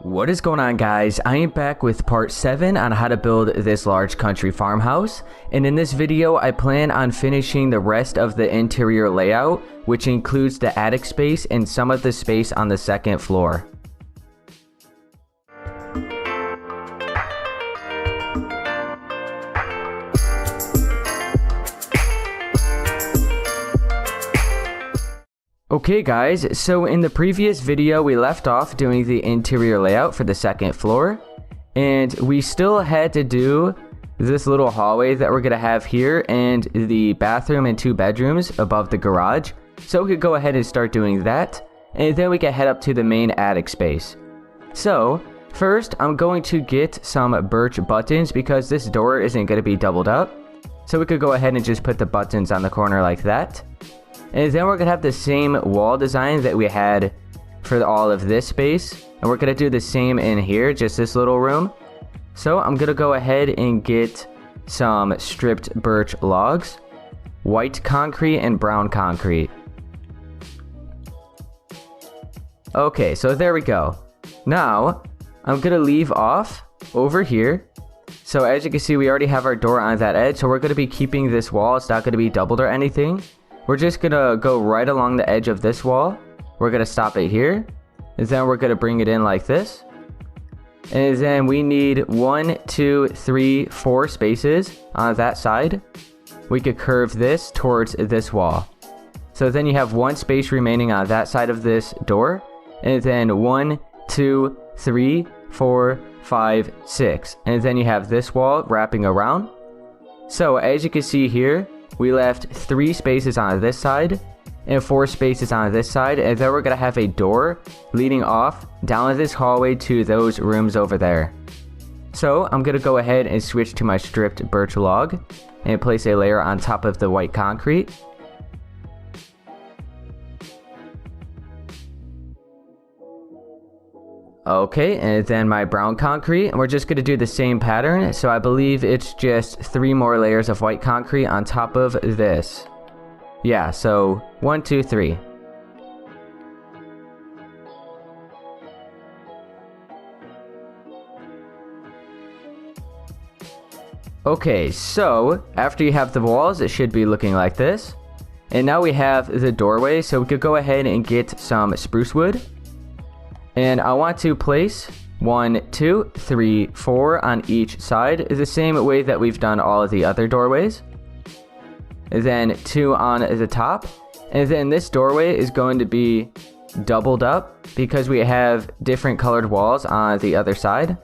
What is going on, guys? I am back with part 7 on how to build this large country farmhouse, and in this video I plan on finishing the rest of the interior layout, which includes the attic space and some of the space on the second floor. Okay guys, so in the previous video we left off doing the interior layout for the second floor, and we still had to do this little hallway that we're going to have here and the bathroom and 2 bedrooms above the garage. So we could go ahead and start doing that, and then we can head up to the main attic space. So first I'm going to get some birch buttons because this door isn't going to be doubled up. So we could go ahead and just put the buttons on the corner like that. And then we're going to have the same wall design that we had for all of this space. And we're going to do the same in here, just this little room. So I'm going to go ahead and get some stripped birch logs, white concrete and brown concrete. Okay, so there we go. Now, I'm going to leave off over here. So as you can see, we already have our door on that edge. So we're going to be keeping this wall. It's not going to be doubled or anything. We're just going to go right along the edge of this wall. We're going to stop it here. And then we're going to bring it in like this. And then we need 1, 2, 3, 4 spaces on that side. We could curve this towards this wall. So then you have 1 space remaining on that side of this door. And then 1, 2, 3, 4, 5, 6. And then you have this wall wrapping around. So as you can see here, we left 3 spaces on this side and 4 spaces on this side, and then we're going to have a door leading off down this hallway to those rooms over there. So I'm going to go ahead and switch to my stripped birch log and place a layer on top of the white concrete. Okay, and then my brown concrete, and we're just going to do the same pattern. So I believe it's just 3 more layers of white concrete on top of this. Yeah, so 1, 2, 3. Okay, so after you have the walls, it should be looking like this. And now we have the doorway, so we could go ahead and get some spruce wood. And I want to place 1, 2, 3, 4 on each side, the same way that we've done all of the other doorways. And then 2 on the top. And then this doorway is going to be doubled up because we have different colored walls on the other side.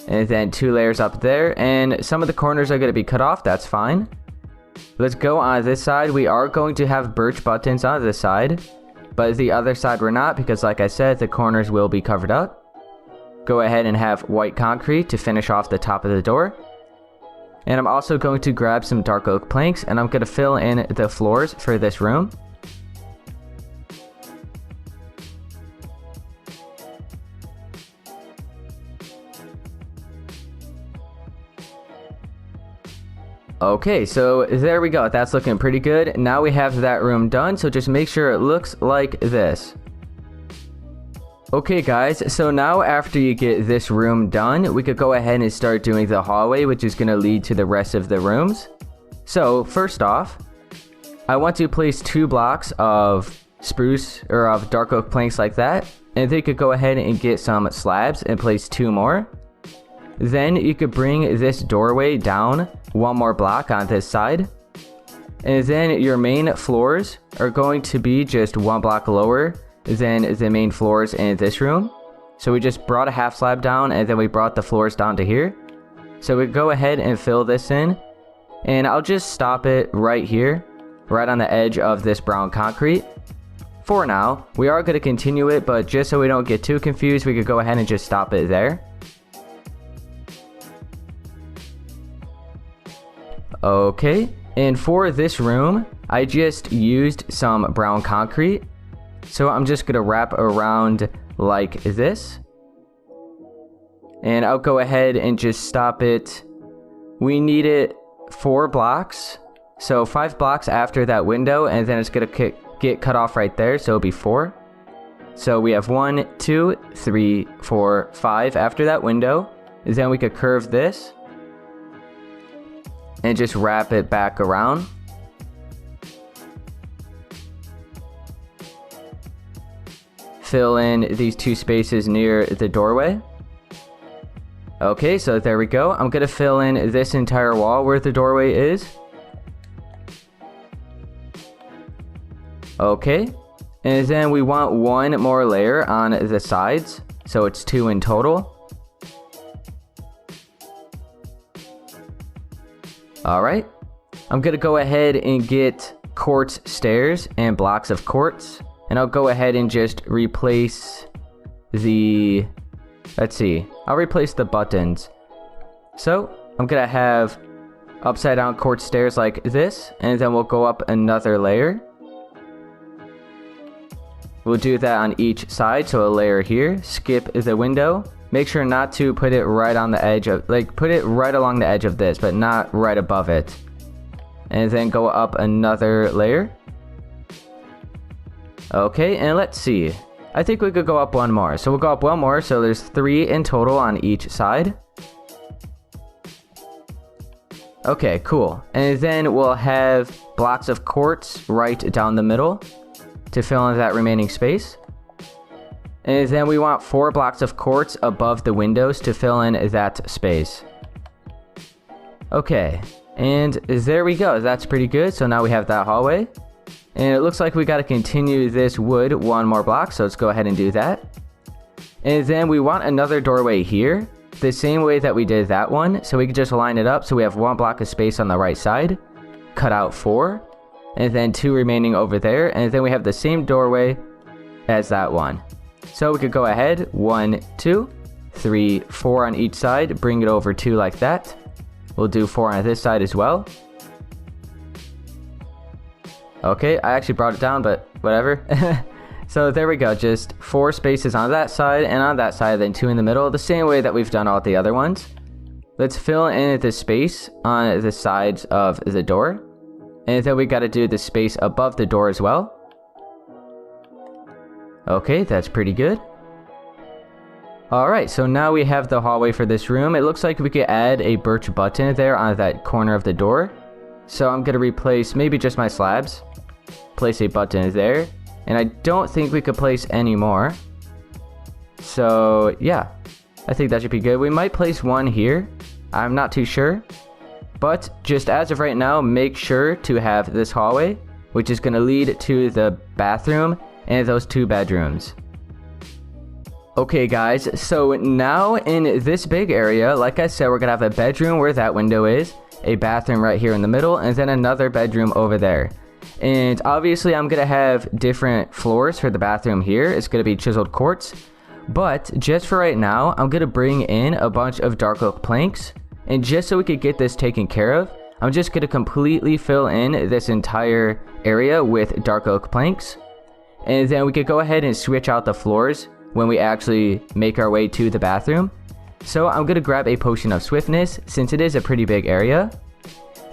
And then 2 layers up there, and some of the corners are going to be cut off. That's fine. Let's go on this side. We are going to have birch buttons on this side. But the other side we're not, because like I said, the corners will be covered up. Go ahead and have white concrete to finish off the top of the door. And I'm also going to grab some dark oak planks, and I'm going to fill in the floors for this room. Okay, so there we go. That's looking pretty good. Now we have that room done, so just make sure it looks like this. Okay guys, so now after you get this room done, we could go ahead and start doing the hallway, which is going to lead to the rest of the rooms. So first off, I want to place 2 blocks of spruce or of dark oak planks like that, and then you could go ahead and get some slabs and place 2 more. Then you could bring this doorway down 1 more block on this side. And then your main floors are going to be just 1 block lower than the main floors in this room. So we just brought a half slab down, and then we brought the floors down to here. So we go ahead and fill this in. And I'll just stop it right here, right on the edge of this brown concrete. For now, we are going to continue it, but just so we don't get too confused, we could go ahead and just stop it there. Okay, and for this room, I just used some brown concrete. So I'm just going to wrap around like this. And I'll go ahead and just stop it. We need it 4 blocks. So 5 blocks after that window, and then it's going to get cut off right there. So it'll be 4. So we have 1, 2, 3, 4, 5 after that window. Then we could curve this and just wrap it back around. Fill in these 2 spaces near the doorway. Okay, so there we go. I'm gonna fill in this entire wall where the doorway is. Okay, and then we want 1 more layer on the sides, so it's 2 in total. Alright, I'm gonna go ahead and get quartz stairs and blocks of quartz, and I'll go ahead and just replace the, let's see, I'll replace the buttons. So I'm gonna have upside down quartz stairs like this, and then we'll go up another layer. We'll do that on each side, so a layer here, skip the window. Make sure not to put it right on the edge of, like, put it right along the edge of this, but not right above it. And then go up another layer. Okay, and let's see. I think we could go up 1 more. So we'll go up 1 more, so there's 3 in total on each side. Okay, cool. And then we'll have blocks of quartz right down the middle to fill in that remaining space. And then we want 4 blocks of quartz above the windows to fill in that space. Okay, and there we go. That's pretty good. So now we have that hallway. And it looks like we got to continue this wood 1 more block, so let's go ahead and do that. And then we want another doorway here, the same way that we did that one. So we can just line it up so we have 1 block of space on the right side, cut out 4. And then 2 remaining over there, and then we have the same doorway as that one. So we could go ahead, 1, 2, 3, 4 on each side, bring it over 2 like that. We'll do 4 on this side as well. Okay, I actually brought it down, but whatever. So there we go, just 4 spaces on that side and on that side, then 2 in the middle, the same way that we've done all the other ones. Let's fill in the space on the sides of the door. And then we got to do the space above the door as well. Okay, that's pretty good. Alright, so now we have the hallway for this room. It looks like we could add a birch button there on that corner of the door. So I'm going to replace maybe just my slabs. Place a button there. And I don't think we could place any more. So yeah, I think that should be good. We might place 1 here. I'm not too sure. But just as of right now, make sure to have this hallway, which is going to lead to the bathroom and those 2 bedrooms. Okay guys, so now in this big area, like I said, we're going to have a bedroom where that window is, a bathroom right here in the middle, and then another bedroom over there. And obviously I'm going to have different floors for the bathroom here. It's going to be chiseled quartz. But just for right now, I'm going to bring in a bunch of dark oak planks. And just so we could get this taken care of, I'm just going to completely fill in this entire area with dark oak planks. And then we could go ahead and switch out the floors when we actually make our way to the bathroom. So I'm going to grab a potion of swiftness since it is a pretty big area.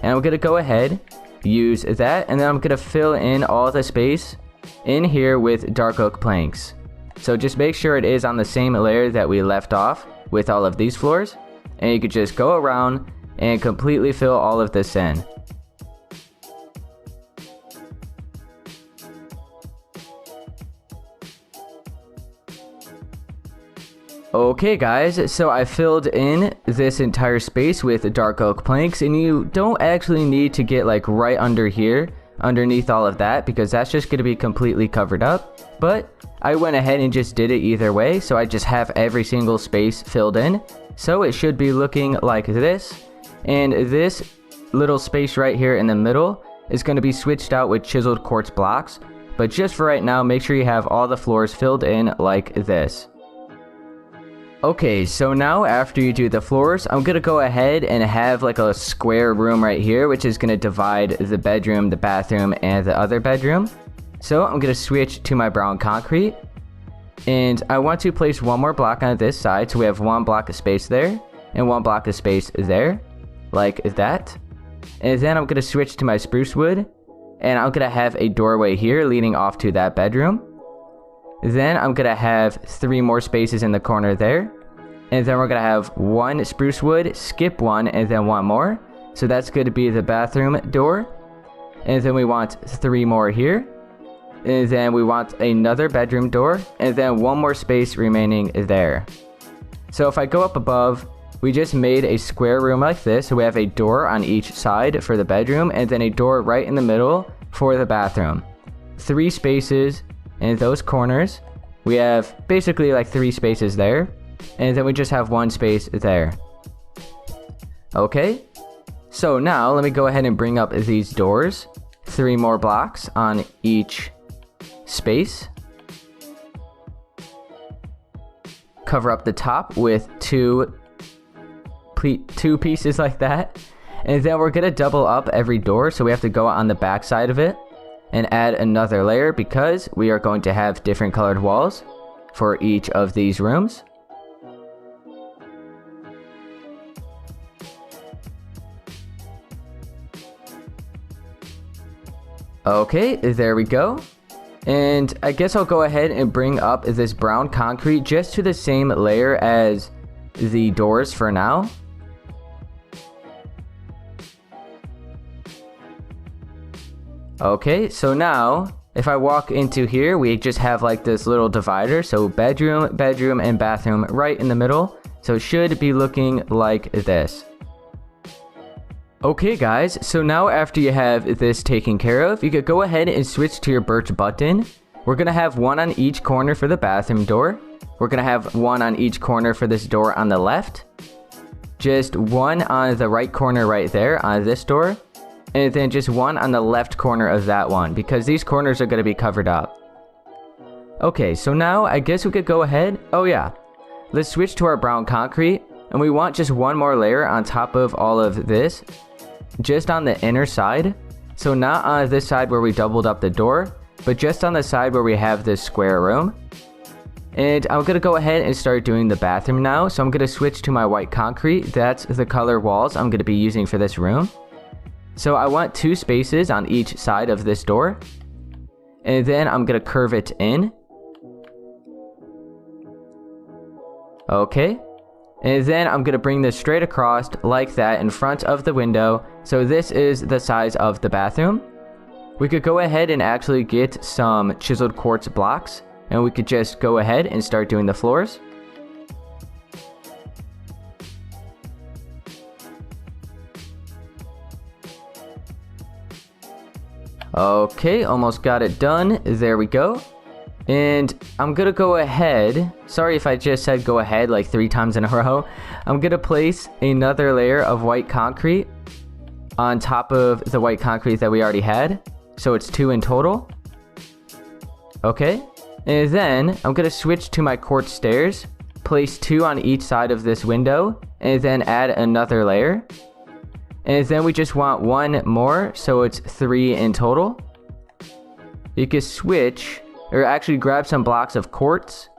And I'm going to go ahead, use that, and then I'm going to fill in all the space in here with dark oak planks. So just make sure it is on the same layer that we left off with all of these floors. And you could just go around and completely fill all of this in. Okay guys, so I filled in this entire space with dark oak planks, and you don't actually need to get like right under here, underneath all of that, because that's just going to be completely covered up. But I went ahead and just did it either way, so I just have every single space filled in. So it should be looking like this, and this little space right here in the middle is going to be switched out with chiseled quartz blocks. But just for right now, make sure you have all the floors filled in like this. Okay, so now after you do the floors, I'm going to go ahead and have like a square room right here, which is going to divide the bedroom, the bathroom, and the other bedroom. So I'm going to switch to my brown concrete. And I want to place 1 more block on this side, so we have 1 block of space there, and 1 block of space there, like that. And then I'm going to switch to my spruce wood, and I'm going to have a doorway here leading off to that bedroom. Then I'm gonna have 3 more spaces in the corner there. And then we're gonna have 1 spruce wood, skip 1, and then 1 more. So that's going to be the bathroom door. And then we want 3 more here. And then we want another bedroom door. And then 1 more space remaining there. So if I go up above, we just made a square room like this. So we have a door on each side for the bedroom. And then a door right in the middle for the bathroom. 3 spaces in those corners. We have basically like 3 spaces there. And then we just have 1 space there. Okay. So now let me go ahead and bring up these doors. 3 more blocks on each space. Cover up the top with 2 pieces like that. And then we're going to double up every door. So we have to go on the back side of it and add another layer because we are going to have different colored walls for each of these rooms. Okay, there we go. And I guess I'll go ahead and bring up this brown concrete just to the same layer as the doors for now. Okay, so now if I walk into here, we just have like this little divider. So bedroom, bedroom, and bathroom right in the middle. So it should be looking like this. Okay guys, so now after you have this taken care of, you could go ahead and switch to your birch button. We're going to have 1 on each corner for the bathroom door. We're going to have 1 on each corner for this door on the left. Just 1 on the right corner right there on this door. And then just 1 on the left corner of that one because these corners are going to be covered up. Okay, so now I guess we could go ahead. Oh yeah, let's switch to our brown concrete. And we want just 1 more layer on top of all of this. Just on the inner side. So not on this side where we doubled up the door, but just on the side where we have this square room. And I'm going to go ahead and start doing the bathroom now. So I'm going to switch to my white concrete. That's the color walls I'm going to be using for this room. So I want 2 spaces on each side of this door. And then I'm going to curve it in. Okay. And then I'm going to bring this straight across like that in front of the window. So this is the size of the bathroom. We could go ahead and actually get some chiseled quartz blocks. And we could just go ahead and start doing the floors. Okay, almost got it done. There we go. And I'm going to go ahead, sorry if I just said go ahead like 3 times in a row. I'm going to place another layer of white concrete on top of the white concrete that we already had. So it's 2 in total. Okay. And then I'm going to switch to my quartz stairs, place 2 on each side of this window, and then add another layer. And then we just want 1 more, so it's 3 in total. You can switch, or actually grab some blocks of quartz,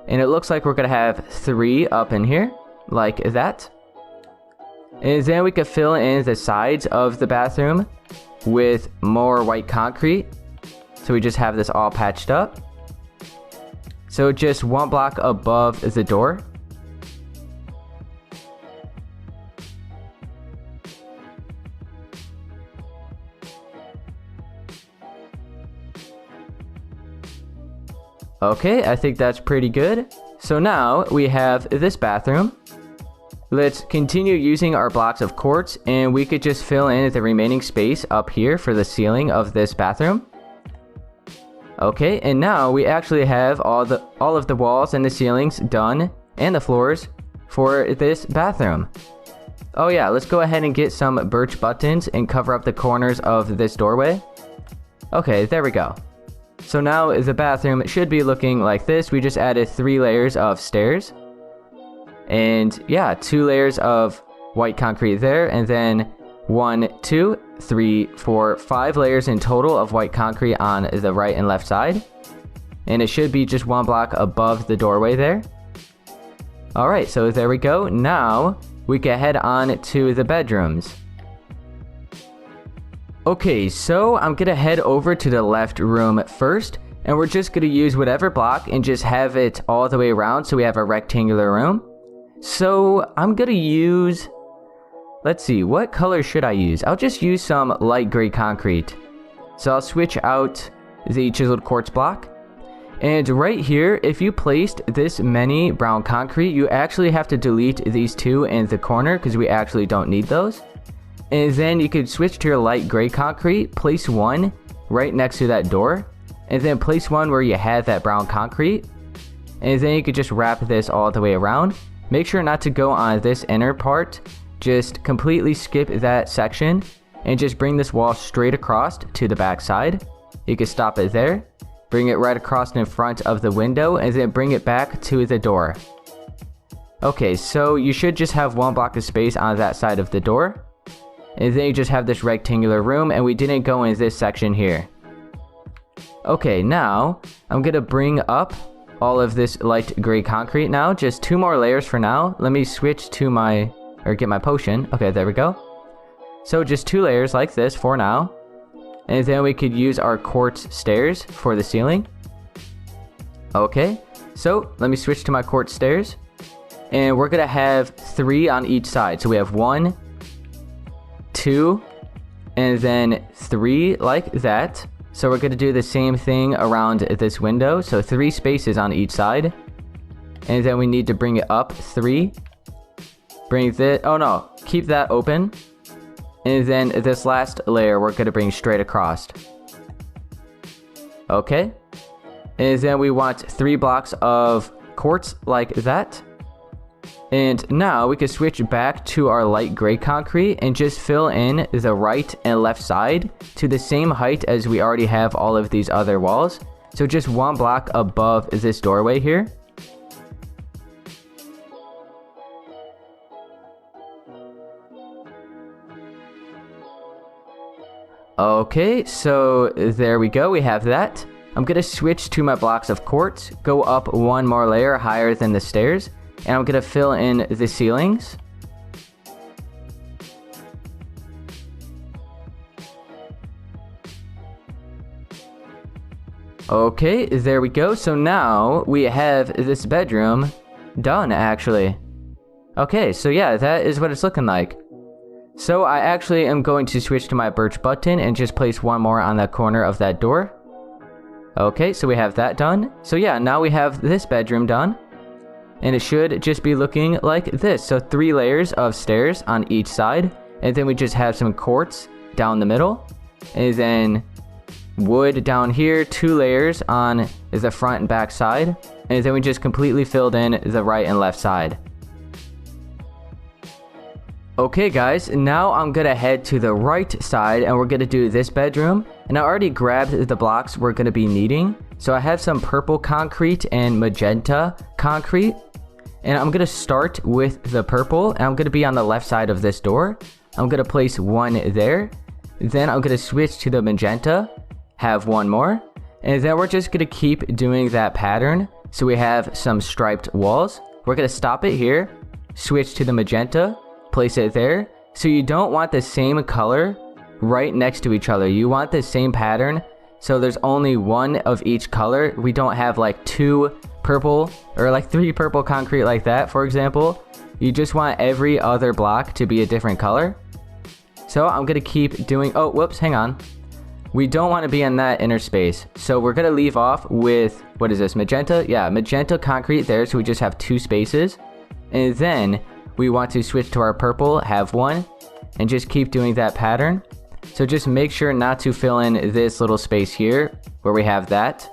and it looks like we're going to have 3 up in here, like that. And then we can fill in the sides of the bathroom with more white concrete. So we just have this all patched up. So just 1 block above the door. Okay, I think that's pretty good. So now we have this bathroom. Let's continue using our blocks of quartz, and we could just fill in the remaining space up here for the ceiling of this bathroom. Okay, and now we actually have all of the walls and the ceilings done, and the floors for this bathroom. Oh yeah, let's go ahead and get some birch buttons and cover up the corners of this doorway. Okay, there we go. So now the bathroom should be looking like this. We just added 3 layers of stairs. And yeah, 2 layers of white concrete there. And then 1, 2, 3, 4, 5 layers in total of white concrete on the right and left side. And it should be just 1 block above the doorway there. Alright, so there we go. Now we can head on to the bedrooms. Okay, so I'm gonna head over to the left room first, And we're just going to use whatever block and just have it all the way around so we have a rectangular room. So I'm going to use, let's see, what color should I use? I'll just use some light gray concrete. So I'll switch out the chiseled quartz block. And right here, if you placed this many brown concrete, you actually have to delete these two in the corner because we actually don't need those. And then you could switch to your light gray concrete, place one right next to that door, and then place one where you had that brown concrete. And then you could just wrap this all the way around. Make sure not to go on this inner part. Just completely skip that section and just bring this wall straight across to the back side. You can stop it there. Bring it right across in front of the window and then bring it back to the door. Okay, so you should just have one block of space on that side of the door. And then you just have this rectangular room, and we didn't go in this section here. Okay, now I'm gonna bring up all of this light gray concrete now. Just 2 more layers for now. Let me switch to my, or get my potion. Okay, there we go. So just 2 layers like this for now. And then we could use our quartz stairs for the ceiling. Okay, so let me switch to my quartz stairs. And we're gonna have 3 on each side. So we have 1, 2, and then 3 like that. So we're gonna do the same thing around this window. So 3 spaces on each side. And then we need to bring it up 3. Bring this, oh no, keep that open. And then this last layer we're gonna bring straight across. Okay. And then we want 3 blocks of quartz like that. And now we can switch back to our light gray concrete and just fill in the right and left side to the same height as we already have all of these other walls. So just 1 block above this doorway here. Okay, so there we go, we have that. I'm gonna switch to my blocks of quartz, go up 1 more layer higher than the stairs, and I'm gonna fill in the ceilings. Okay, there we go. So now we have this bedroom done, actually. Okay, so yeah, that is what it's looking like. So I actually am going to switch to my birch button and just place 1 more on the corner of that door. Okay, so we have that done. So yeah, now we have this bedroom done. And it should just be looking like this. So 3 layers of stairs on each side. And then we just have some quartz down the middle. And then wood down here, 2 layers on the front and back side. And then we just completely filled in the right and left side. Okay guys, now I'm gonna head to the right side and we're gonna do this bedroom. And I already grabbed the blocks we're gonna be needing. So I have some purple concrete and magenta concrete. And I'm gonna start with the purple and I'm gonna be on the left side of this door. I'm gonna place 1 there. Then I'm gonna switch to the magenta, have 1 more. And then we're just gonna keep doing that pattern. So we have some striped walls. We're gonna stop it here, switch to the magenta, place it there. So you don't want the same color right next to each other. You want the same pattern. So there's only 1 of each color. We don't have like 2 purple or like 3 purple concrete like that, for example. You just want every other block to be a different color. So I'm gonna keep doing, oh, whoops, hang on. We don't want to be in that inner space. So we're gonna leave off with, what is this, magenta? Yeah, magenta concrete there, so we just have 2 spaces. And then we want to switch to our purple, have 1, and just keep doing that pattern. So just make sure not to fill in this little space here where we have that.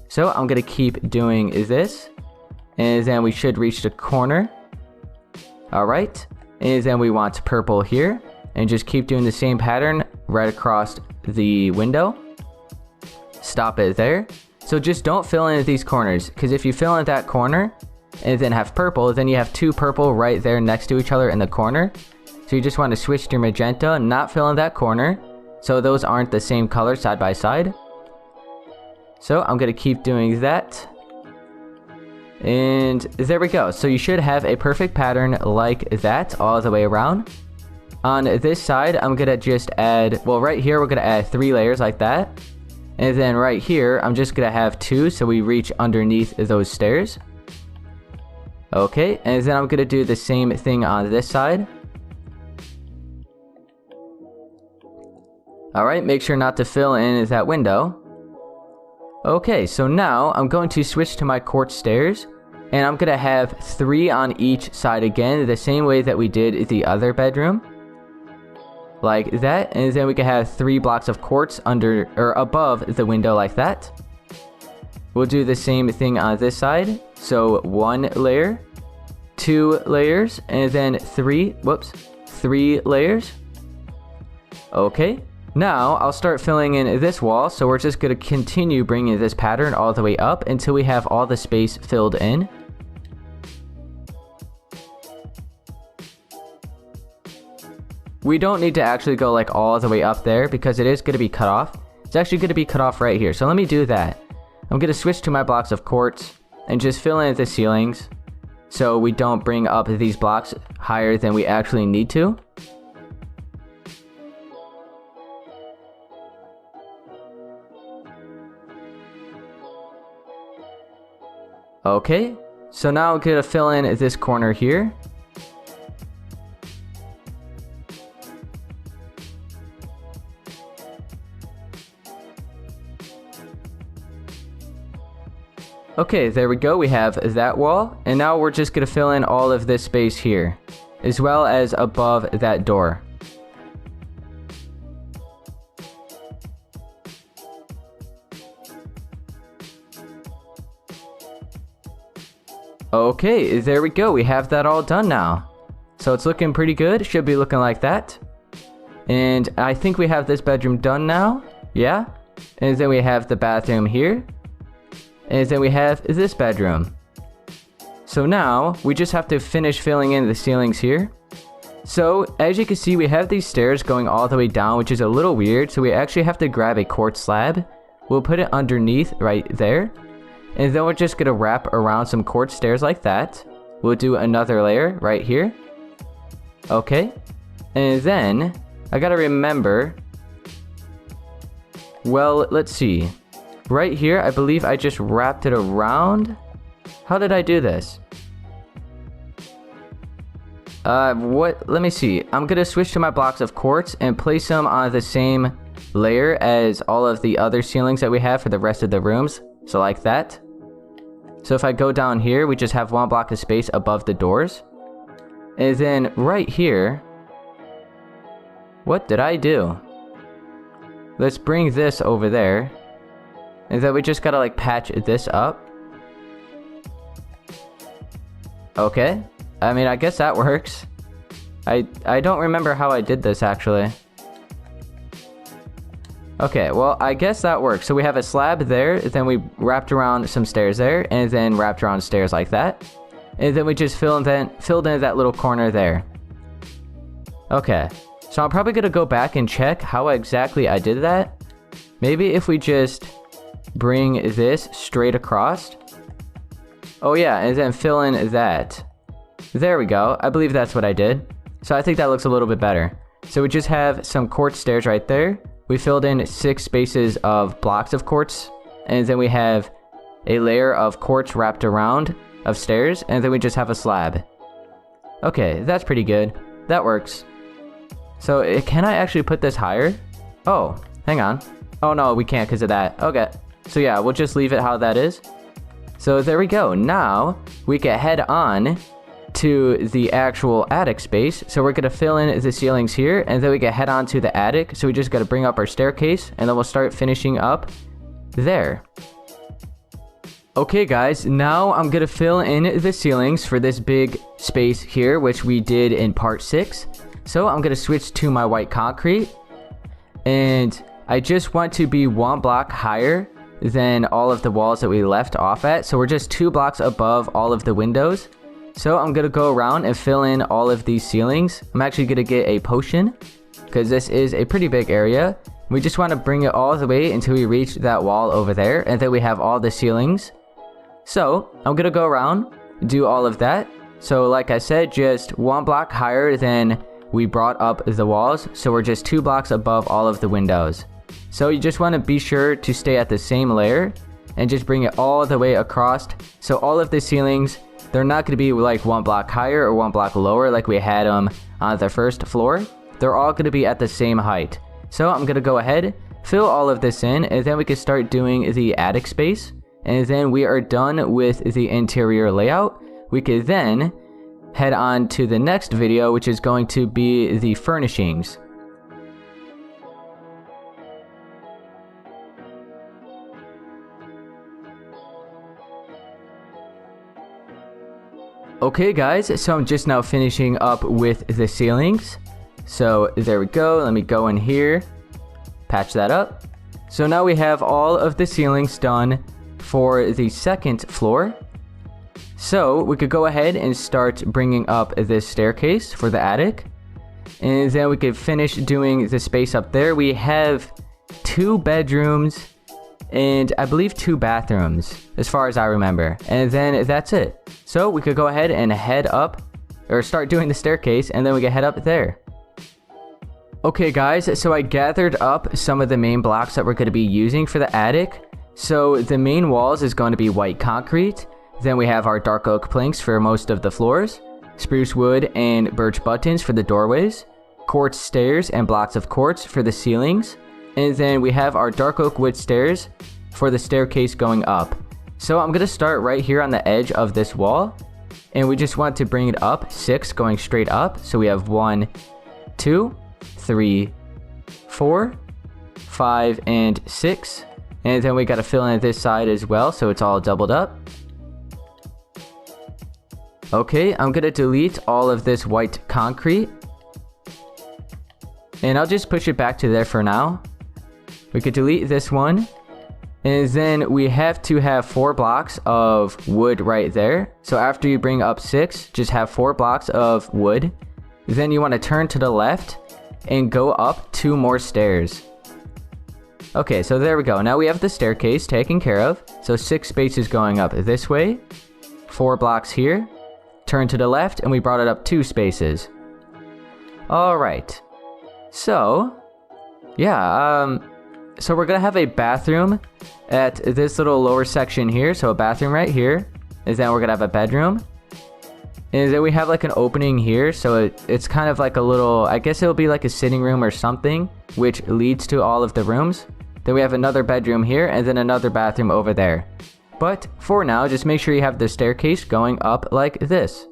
So I'm gonna keep doing this, and then we should reach the corner. All right, and then we want purple here, and just keep doing the same pattern right across the window. Stop it there. So just don't fill in these corners, because if you fill in that corner and then have purple, then you have 2 purple right there next to each other in the corner. So you just want to switch to magenta, not fill in that corner, so those aren't the same color side by side. So I'm going to keep doing that. And there we go. So you should have a perfect pattern like that all the way around. On this side, I'm going to just add, well, right here, we're going to add 3 layers like that. And then right here, I'm just gonna have 2 so we reach underneath those stairs. Okay, and then I'm gonna do the same thing on this side. Alright, make sure not to fill in that window. Okay, so now I'm going to switch to my quartz stairs. And I'm gonna have 3 on each side again, the same way that we did the other bedroom. Like that, and then we can have 3 blocks of quartz under or above the window like that. We'll do the same thing on this side. So 1 layer, 2 layers, and then 3 layers. Okay, now I'll start filling in this wall. So we're just gonna continue bringing this pattern all the way up until we have all the space filled in. We don't need to actually go like all the way up there because it is going to be cut off. It's actually going to be cut off right here. So let me do that. I'm going to switch to my blocks of quartz and just fill in the ceilings so we don't bring up these blocks higher than we actually need to. Okay, so now I'm going to fill in this corner here. Okay, there we go, we have that wall, and now we're just going to fill in all of this space here, as well as above that door. Okay, there we go, we have that all done now. So it's looking pretty good, should be looking like that. And I think we have this bedroom done now, yeah? And then we have the bathroom here. And then we have this bedroom. So now, we just have to finish filling in the ceilings here. So, as you can see, we have these stairs going all the way down, which is a little weird. So we actually have to grab a quartz slab. We'll put it underneath right there. And then we're just going to wrap around some quartz stairs like that. We'll do another layer right here. Okay. And then, I gotta remember... Well, let's see. Right here, I believe I just wrapped it around. How did I do this? Let me see. I'm gonna switch to my blocks of quartz and place them on the same layer as all of the other ceilings that we have for the rest of the rooms. So like that. So if I go down here, we just have 1 block of space above the doors. And then right here, what did I do? Let's bring this over there. And then we just gotta like patch this up. Okay. I mean, I guess that works. I don't remember how I did this actually. Okay, well, I guess that works. So we have a slab there, then we wrapped around some stairs there, and then wrapped around stairs like that. And then we just filled in that little corner there. Okay. So I'm probably gonna go back and check how exactly I did that. Maybe if we just bring this straight across. Oh yeah, and then fill in that. There we go. I believe that's what I did. So I think that looks a little bit better. So we just have some quartz stairs right there. We filled in 6 spaces of blocks of quartz. And then we have a layer of quartz wrapped around of stairs. And then we just have a slab. Okay, that's pretty good. That works. So can I actually put this higher? Oh, hang on. Oh no, we can't because of that. Okay. So yeah, we'll just leave it how that is. So there we go. Now we can head on to the actual attic space. So we're gonna fill in the ceilings here, and then we can head on to the attic. So we just gotta bring up our staircase, and then we'll start finishing up there. Okay guys, now I'm gonna fill in the ceilings for this big space here, which we did in part 6. So I'm gonna switch to my white concrete, and I just want to be 1 block higher than all of the walls that we left off at. So we're just 2 blocks above all of the windows. So I'm gonna go around and fill in all of these ceilings. I'm actually gonna get a potion because this is a pretty big area. We just want to bring it all the way until we reach that wall over there, and then we have all the ceilings. So I'm gonna go around, do all of that. So like I said, just 1 block higher than we brought up the walls. So we're just 2 blocks above all of the windows. So you just want to be sure to stay at the same layer and just bring it all the way across. So all of the ceilings, they're not going to be like one block higher or one block lower like we had them on the first floor. They're all going to be at the same height. So I'm going to go ahead, fill all of this in, and then we can start doing the attic space. And then we are done with the interior layout. We could then head on to the next video, which is going to be the furnishings. Okay guys, so I'm just now finishing up with the ceilings. So there we go, let me go in here, patch that up. So now we have all of the ceilings done for the second floor. So we could go ahead and start bringing up this staircase for the attic. And then we could finish doing the space up there. We have 2 bedrooms and I believe 2 bathrooms as far as I remember. And then that's it. So we could go ahead and head up or start doing the staircase and then we can head up there. Okay guys, so I gathered up some of the main blocks that we're going to be using for the attic. So the main walls is going to be white concrete. Then we have our dark oak planks for most of the floors, spruce wood and birch buttons for the doorways, quartz stairs and blocks of quartz for the ceilings, and then we have our dark oak wood stairs for the staircase going up. So I'm going to start right here on the edge of this wall, and we just want to bring it up 6 going straight up. So we have 1, 2, 3, 4, 5, and 6. And then we got to fill in this side as well, so it's all doubled up. Okay, I'm going to delete all of this white concrete. And I'll just push it back to there for now. We could delete this one. And then we have to have 4 blocks of wood right there. So after you bring up 6, just have 4 blocks of wood. Then you want to turn to the left and go up 2 more stairs. Okay, so there we go. Now we have the staircase taken care of. So 6 spaces going up this way. 4 blocks here. Turn to the left, and we brought it up 2 spaces. Alright. So, yeah, so we're gonna have a bathroom at this little lower section here. So a bathroom right here. And then we're gonna have a bedroom. And then we have like an opening here. So it's kind of like a little, I guess it'll be like a sitting room or something, which leads to all of the rooms. Then we have another bedroom here, and then another bathroom over there. But for now, just make sure you have the staircase going up like this.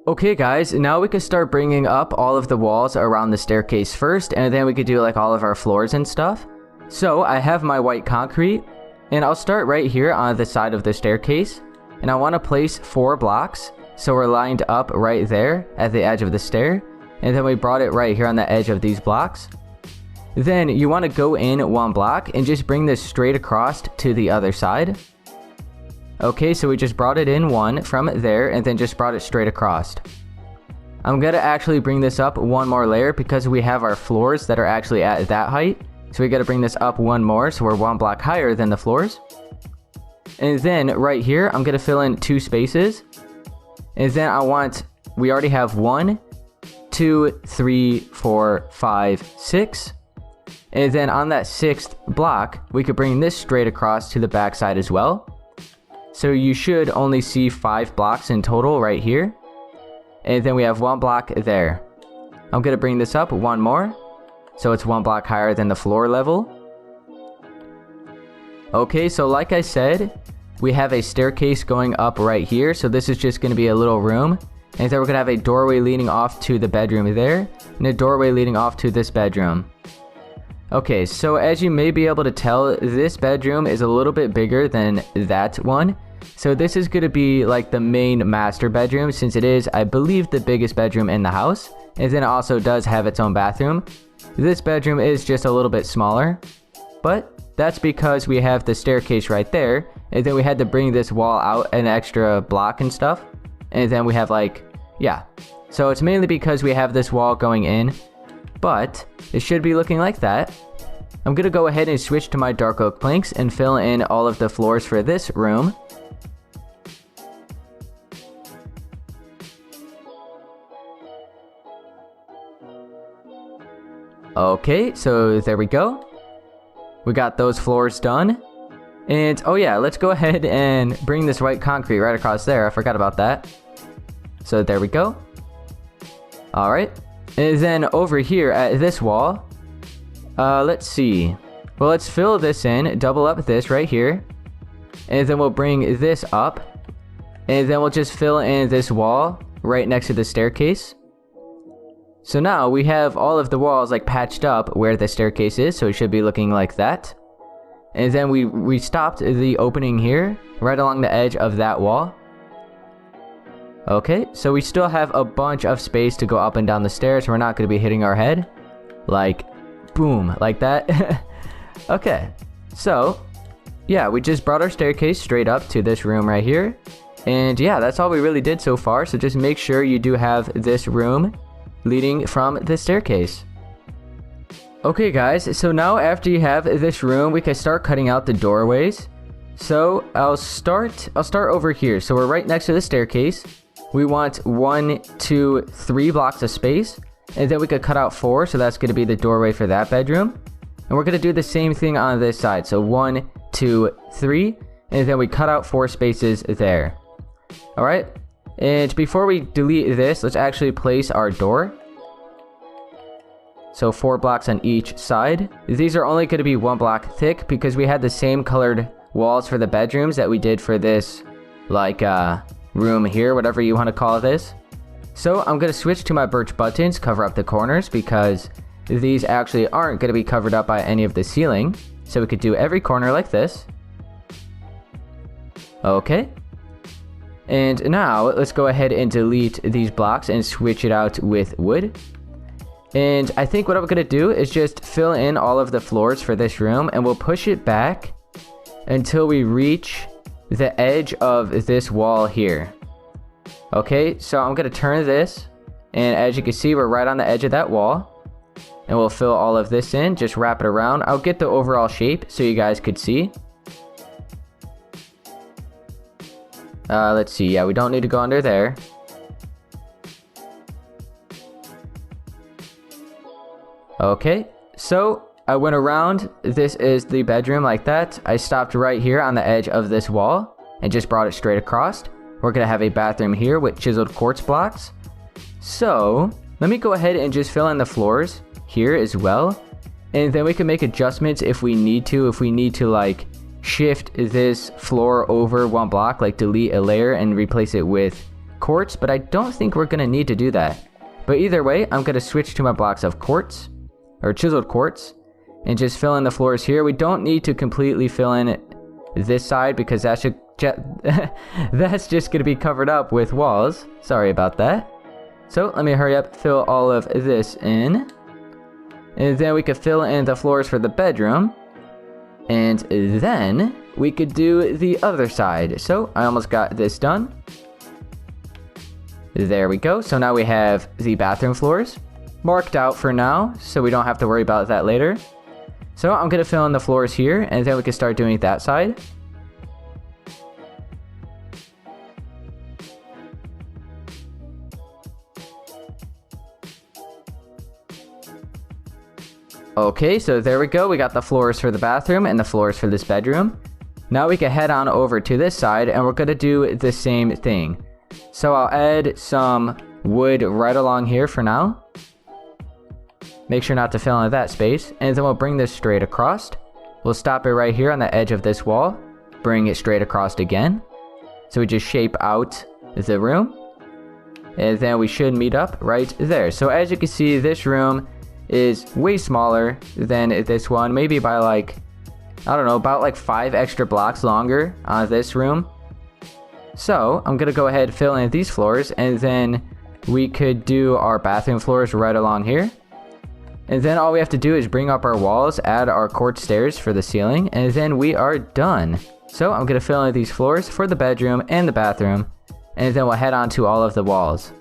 Okay guys, now we can start bringing up all of the walls around the staircase first, and then we could do like all of our floors and stuff. So I have my white concrete, and I'll start right here on the side of the staircase. And I want to place 4 blocks, so we're lined up right there at the edge of the stair. And then we brought it right here on the edge of these blocks. Then you want to go in 1 block and just bring this straight across to the other side. Okay, so we just brought it in 1 from there and then just brought it straight across. I'm going to actually bring this up 1 more layer because we have our floors that are actually at that height. So we got to bring this up 1 more, so we're 1 block higher than the floors. And then right here, I'm going to fill in 2 spaces. And then we already have 1, 2, 3, 4, 5, 6. And then on that 6th block, we could bring this straight across to the back side as well. So you should only see 5 blocks in total right here. And then we have 1 block there. I'm going to bring this up 1 more. So it's 1 block higher than the floor level. Okay, so like I said, we have a staircase going up right here. So this is just going to be a little room. And then we're going to have a doorway leading off to the bedroom there. And a doorway leading off to this bedroom. Okay, so as you may be able to tell, this bedroom is a little bit bigger than that one. So this is going to be like the main master bedroom, since it is, I believe, the biggest bedroom in the house. And then it also does have its own bathroom. This bedroom is just a little bit smaller, but that's because we have the staircase right there. And then we had to bring this wall out an extra block and stuff. And then we have like, yeah. So it's mainly because we have this wall going in. But it should be looking like that. I'm going to go ahead and switch to my dark oak planks and fill in all of the floors for this room. Okay, so there we go. We got those floors done. And oh yeah, let's go ahead and bring this white concrete right across there. I forgot about that. So there we go. Alright. And then over here at this wall, let's see. Well, let's fill this in, double up this right here. And then we'll bring this up. And then we'll just fill in this wall right next to the staircase. So now we have all of the walls like patched up where the staircase is, so it should be looking like that. And then we stopped the opening here, right along the edge of that wall. Okay, so we still have a bunch of space to go up and down the stairs. We're not going to be hitting our head. Like, boom, like that. Okay, so, yeah, we just brought our staircase straight up to this room right here. And yeah, that's all we really did so far. So just make sure you do have this room leading from the staircase. Okay guys, so now after you have this room, we can start cutting out the doorways. So I'll start over here. So we're right next to the staircase. We want 1, 2, 3 blocks of space, and then we could cut out 4, so that's going to be the doorway for that bedroom. And we're going to do the same thing on this side. So 1, 2, 3, and then we cut out 4 spaces there. Alright, and before we delete this, let's actually place our door. So 4 blocks on each side. These are only going to be 1 block thick because we had the same colored walls for the bedrooms that we did for this, like, room here, whatever you want to call this. So I'm going to switch to my birch buttons, cover up the corners because these actually aren't going to be covered up by any of the ceiling. So we could do every corner like this. Okay. And now let's go ahead and delete these blocks and switch it out with wood. And I think what I'm going to do is just fill in all of the floors for this room, and we'll push it back until we reach the edge of this wall here. Okay, so I'm going to turn this, and as you can see, we're right on the edge of that wall. And we'll fill all of this in, just wrap it around. I'll get the overall shape so you guys could see. Let's see, yeah, we don't need to go under there. Okay, so I went around. This is the bedroom like that. I stopped right here on the edge of this wall and just brought it straight across. We're going to have a bathroom here with chiseled quartz blocks. So let me go ahead and just fill in the floors here as well. And then we can make adjustments if we need to. If we need to like shift this floor over 1 block, like delete a layer and replace it with quartz. But I don't think we're going to need to do that. But either way, I'm going to switch to my blocks of quartz. Or chiseled quartz, and just fill in the floors here. We don't need to completely fill in this side because that's just going to be covered up with walls. Sorry about that. So let me hurry up, fill all of this in, and then we could fill in the floors for the bedroom, and then we could do the other side. So I almost got this done. There we go. So now we have the bathroom floors marked out for now, so we don't have to worry about that later. So I'm going to fill in the floors here, and then we can start doing that side. Okay, so there we go. We got the floors for the bathroom and the floors for this bedroom. Now we can head on over to this side, and we're going to do the same thing. So I'll add some wood right along here for now. Make sure not to fill in that space, and then we'll bring this straight across. We'll stop it right here on the edge of this wall, bring it straight across again. So we just shape out the room, and then we should meet up right there. So as you can see, this room is way smaller than this one, maybe by like, I don't know, about like 5 extra blocks longer on this room. So I'm gonna go ahead and fill in these floors, and then we could do our bathroom floors right along here. And then all we have to do is bring up our walls, add our quartz stairs for the ceiling, and then we are done. So I'm going to fill in these floors for the bedroom and the bathroom, and then we'll head on to all of the walls.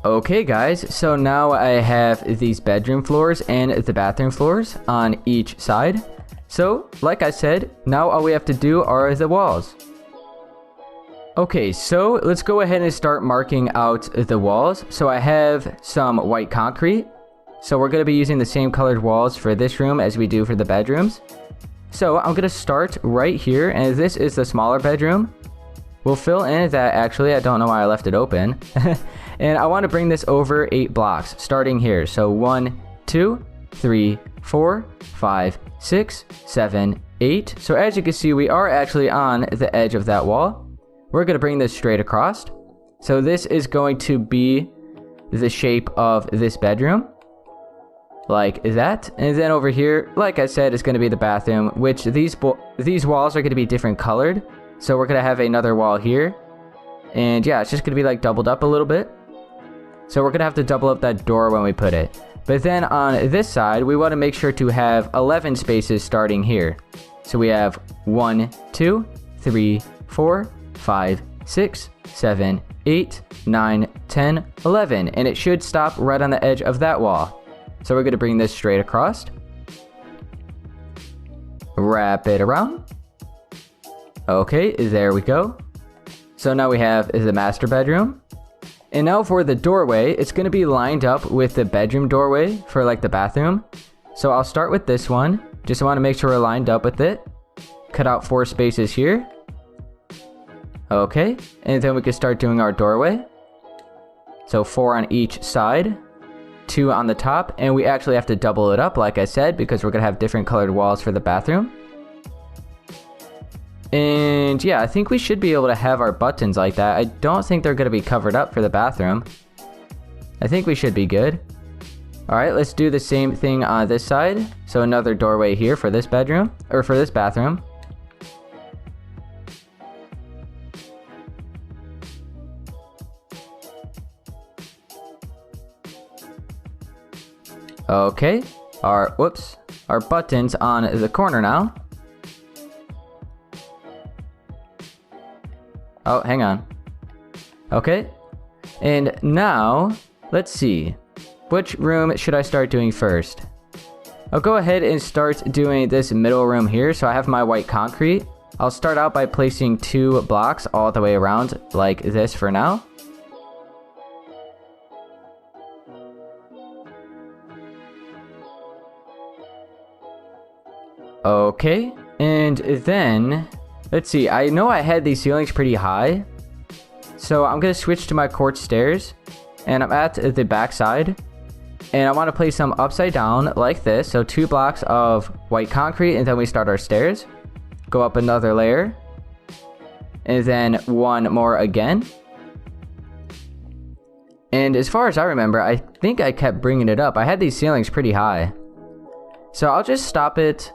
Okay guys, so now I have these bedroom floors and the bathroom floors on each side. So, like I said, now all we have to do are the walls. Okay, so let's go ahead and start marking out the walls. So I have some white concrete. So we're going to be using the same colored walls for this room as we do for the bedrooms. So I'm going to start right here, and this is the smaller bedroom. We'll fill in that, actually, I don't know why I left it open. And I want to bring this over 8 blocks, starting here. So 1, 2, 3, 4, 5, 6, 7, 8. So as you can see, we are actually on the edge of that wall. We're going to bring this straight across. So this is going to be the shape of this bedroom. Like that. And then over here, like I said, is going to be the bathroom, which these walls are going to be different colored. So we're going to have another wall here. And yeah, it's just going to be like doubled up a little bit. So we're going to have to double up that door when we put it. But then on this side, we want to make sure to have 11 spaces starting here. So we have 1, 2, 3, 4, 5, 6, 7, 8, 9, 10, 11. And it should stop right on the edge of that wall. So we're going to bring this straight across. Wrap it around. Okay, there we go. So now we have the master bedroom. And now for the doorway, it's going to be lined up with the bedroom doorway for like the bathroom. So I'll start with this one. Just want to make sure we're lined up with it. Cut out 4 spaces here. Okay, and then we can start doing our doorway. So 4 on each side, 2 on the top, and we actually have to double it up, like I said, because we're going to have different colored walls for the bathroom. And yeah, I think we should be able to have our buttons like that. I don't think they're going to be covered up for the bathroom. I think we should be good. Alright, let's do the same thing on this side. So another doorway here for this bedroom, or for this bathroom. Okay, our buttons on the corner now. Oh, hang on. Okay, and now, let's see. Which room should I start doing first? I'll go ahead and start doing this middle room here. So I have my white concrete. I'll start out by placing 2 blocks all the way around like this for now. Okay, and then, let's see, I know I had these ceilings pretty high, so I'm going to switch to my quartz stairs, and I'm at the back side, and I want to place them upside down like this, so 2 blocks of white concrete, and then we start our stairs, go up another layer, and then 1 more again. And as far as I remember, I think I kept bringing it up. I had these ceilings pretty high, so I'll just stop it.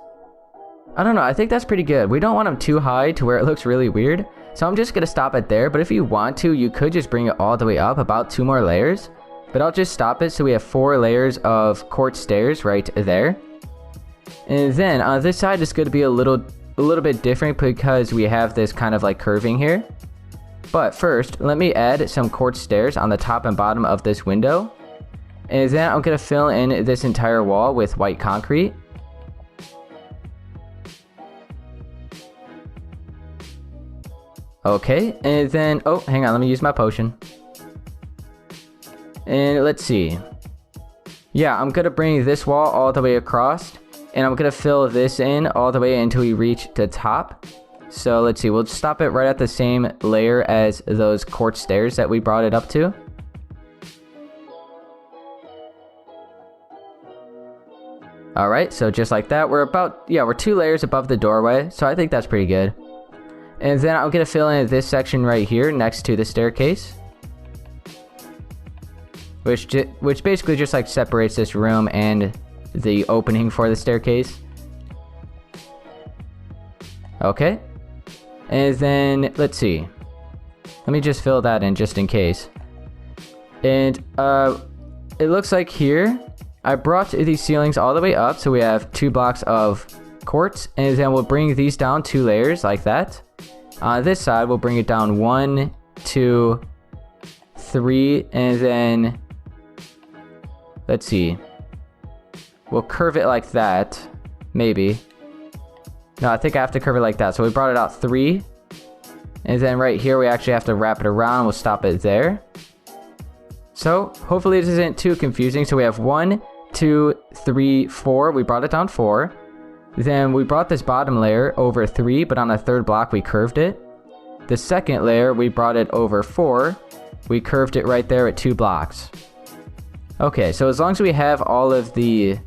I don't know, I think that's pretty good. We don't want them too high to where it looks really weird. So I'm just going to stop it there. But if you want to, you could just bring it all the way up, about 2 more layers. But I'll just stop it so we have 4 layers of quartz stairs right there. And then on this side, it's going to be a little bit different because we have this kind of like curving here. But first, let me add some quartz stairs on the top and bottom of this window. And then I'm going to fill in this entire wall with white concrete. Okay, and then, oh, hang on, let me use my potion. And let's see. Yeah, I'm gonna bring this wall all the way across, and I'm gonna fill this in all the way until we reach the top. So let's see, we'll just stop it right at the same layer as those quartz stairs that we brought it up to. Alright, so just like that, we're 2 layers above the doorway, so I think that's pretty good. And then I'm going to fill in this section right here next to the staircase. Which basically just like separates this room and the opening for the staircase. Okay. And then, let's see. Let me just fill that in just in case. And it looks like here, I brought these ceilings all the way up. So we have 2 blocks of quartz. And then we'll bring these down 2 layers like that. On this side, we'll bring it down 1, 2, 3, and then, let's see. We'll curve it like that, maybe. No, I think I have to curve it like that. So we brought it out 3. And then right here, we actually have to wrap it around. We'll stop it there. So hopefully this isn't too confusing. So we have 1, 2, 3, 4. We brought it down 4. Then we brought this bottom layer over 3, but on the third block, we curved it. The second layer, we brought it over 4. We curved it right there at 2 blocks. Okay, so as long as we have all of the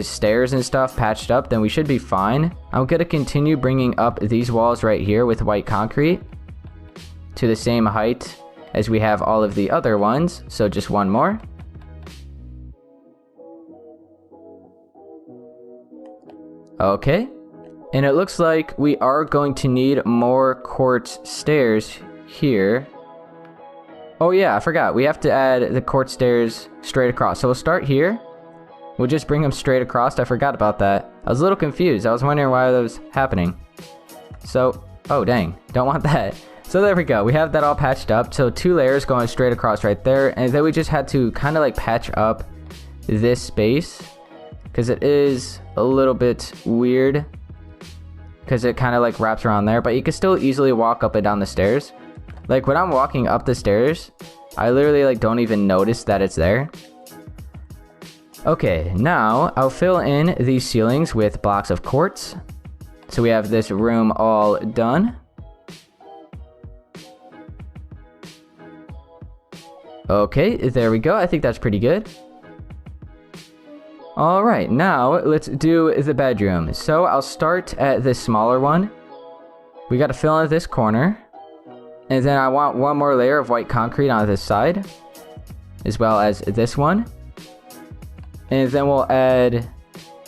stairs and stuff patched up, then we should be fine. I'm going to continue bringing up these walls right here with white concrete to the same height as we have all of the other ones. So just one more. Okay. And it looks like we are going to need more quartz stairs here. Oh yeah, I forgot. We have to add the quartz stairs straight across. So we'll start here. We'll just bring them straight across. I forgot about that. I was a little confused. I was wondering why that was happening. So, oh dang, don't want that. So there we go. We have that all patched up. So 2 layers going straight across right there. And then we just had to kind of like patch up this space, because it is a little bit weird, because it kind of like wraps around there. But you can still easily walk up and down the stairs. Like when I'm walking up the stairs, I literally like don't even notice that it's there. Okay, now I'll fill in these ceilings with blocks of quartz. So we have this room all done. Okay, there we go. I think that's pretty good. Alright, now let's do the bedroom. So I'll start at this smaller one. We got to fill in this corner. And then I want one more layer of white concrete on this side, as well as this one. And then we'll add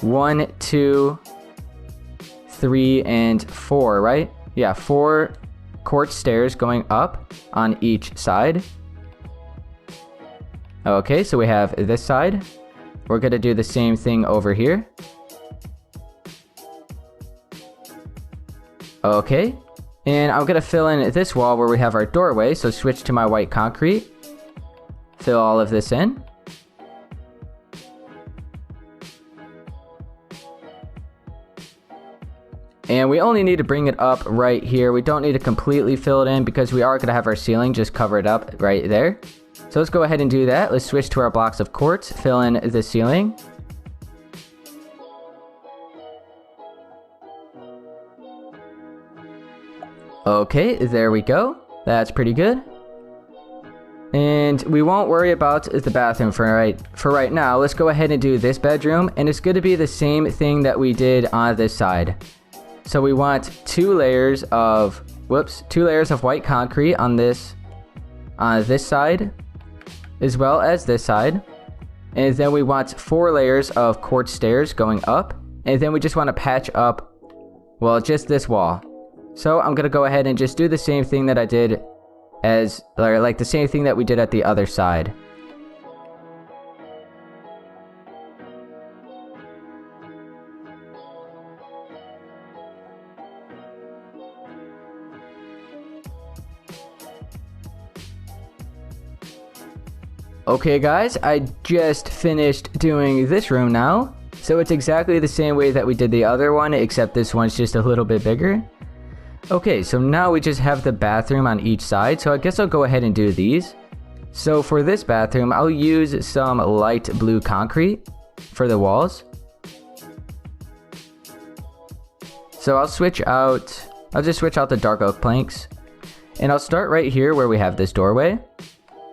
1, 2, 3, and 4, right? Yeah, 4 quartz stairs going up on each side. Okay, so we have this side. We're going to do the same thing over here. Okay. And I'm going to fill in this wall where we have our doorway. So switch to my white concrete. Fill all of this in. And we only need to bring it up right here. We don't need to completely fill it in because we are going to have our ceiling just cover it up right there. So let's go ahead and do that. Let's switch to our blocks of quartz. Fill in the ceiling. Okay, there we go. That's pretty good. And we won't worry about the bathroom for right now. Let's go ahead and do this bedroom. And it's going to be the same thing that we did on this side. So we want 2 layers of white concrete on this side, as well as this side. And then we want 4 layers of quartz stairs going up. And then we just want to patch up, well, just this wall. So I'm going to go ahead and just do the same thing that I did like the same thing that we did at the other side. Okay guys, I just finished doing this room now. So it's exactly the same way that we did the other one, except this one's just a little bit bigger. Okay, so now we just have the bathroom on each side, so I guess I'll go ahead and do these. So for this bathroom, I'll use some light blue concrete for the walls. So I'll just switch out the dark oak planks. And I'll start right here where we have this doorway.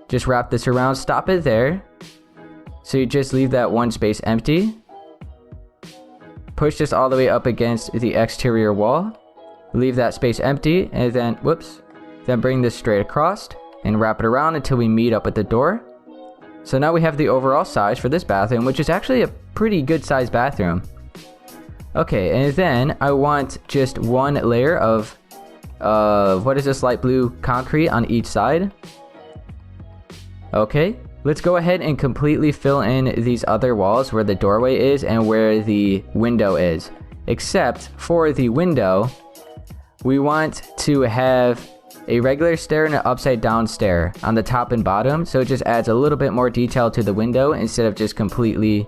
Just wrap this around, stop it there. So you just leave that one space empty. Push this all the way up against the exterior wall. Leave that space empty, and then, then bring this straight across and wrap it around until we meet up at the door. So now we have the overall size for this bathroom, which is actually a pretty good sized bathroom. Okay, and then I want just 1 layer of light blue concrete on each side. Okay, let's go ahead and completely fill in these other walls where the doorway is and where the window is. Except for the window, we want to have a regular stair and an upside down stair on the top and bottom, so it just adds a little bit more detail to the window instead of just completely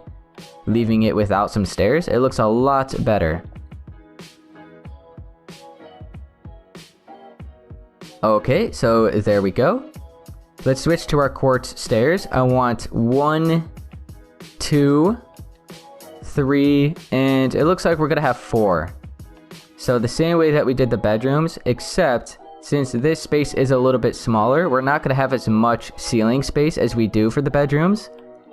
leaving it without some stairs. It looks a lot better. Okay, so there we go. Let's switch to our quartz stairs. I want 1, 2, 3, and it looks like we're gonna have 4. So the same way that we did the bedrooms, except since this space is a little bit smaller, we're not gonna have as much ceiling space as we do for the bedrooms.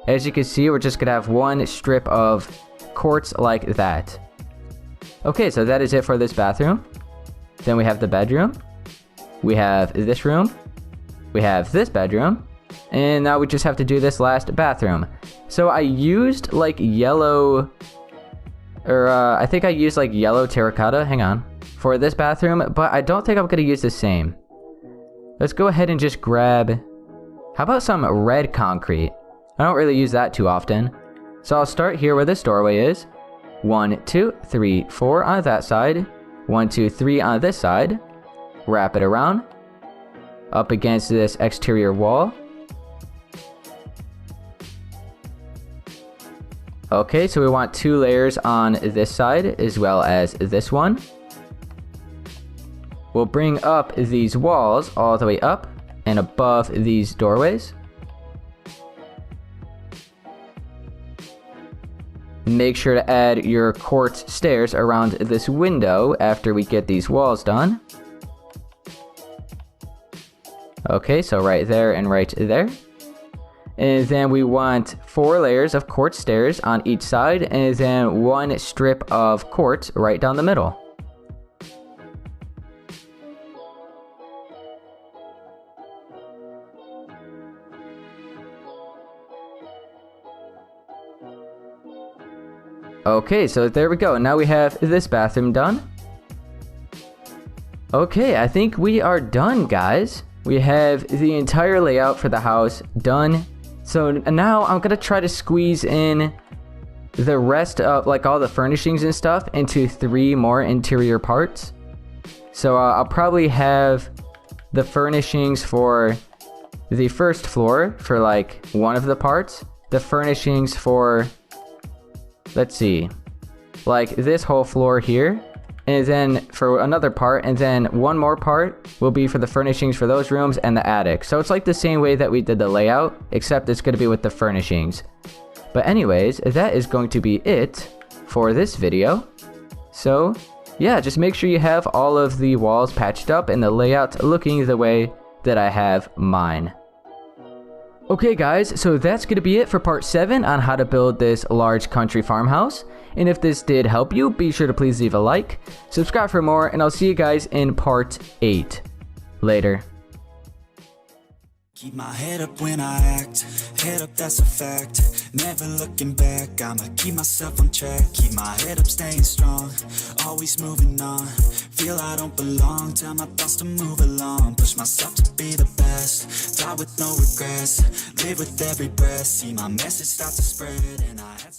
As you can see, we're just gonna have one strip of quartz like that. Okay, so that is it for this bathroom. Then we have the bedroom. We have this room. We have this bedroom. And now we just have to do this last bathroom. So I used like yellow, or I think I used like yellow terracotta, hang on, for this bathroom, but I don't think I'm gonna use the same. Let's go ahead and just grab, how about some red concrete? I don't really use that too often. So I'll start here where this doorway is. 1, 2, 3, 4 on that side. 1, 2, 3 on this side. Wrap it around. Up against this exterior wall. Okay, so we want 2 layers on this side as well as this one. We'll bring up these walls all the way up and above these doorways. Make sure to add your quartz stairs around this window after we get these walls done. Okay, so right there and right there. And then we want 4 layers of quartz stairs on each side, and then 1 strip of quartz right down the middle. Okay, so there we go. Now we have this bathroom done. Okay, I think we are done, guys. We have the entire layout for the house done. So now I'm gonna try to squeeze in the rest of like all the furnishings and stuff into 3 more interior parts. So I'll probably have the furnishings for the first floor for like one of the parts. The furnishings for, let's see, like this whole floor here, and then for another part, and then one more part will be for the furnishings for those rooms and the attic. So it's like the same way that we did the layout, except it's going to be with the furnishings. But anyways, that is going to be it for this video. So yeah, just make sure you have all of the walls patched up and the layout looking the way that I have mine. Okay guys, so that's going to be it for part 7 on how to build this large country farmhouse. And if this did help you, be sure to please leave a like, subscribe for more, and I'll see you guys in part 8. Later. Keep my head up when I act, head up that's a fact, never looking back, I'ma keep myself on track, keep my head up staying strong, always moving on, feel I don't belong, tell my thoughts to move along, push myself to be the best, die with no regrets, live with every breath, see my message start to spread, and I had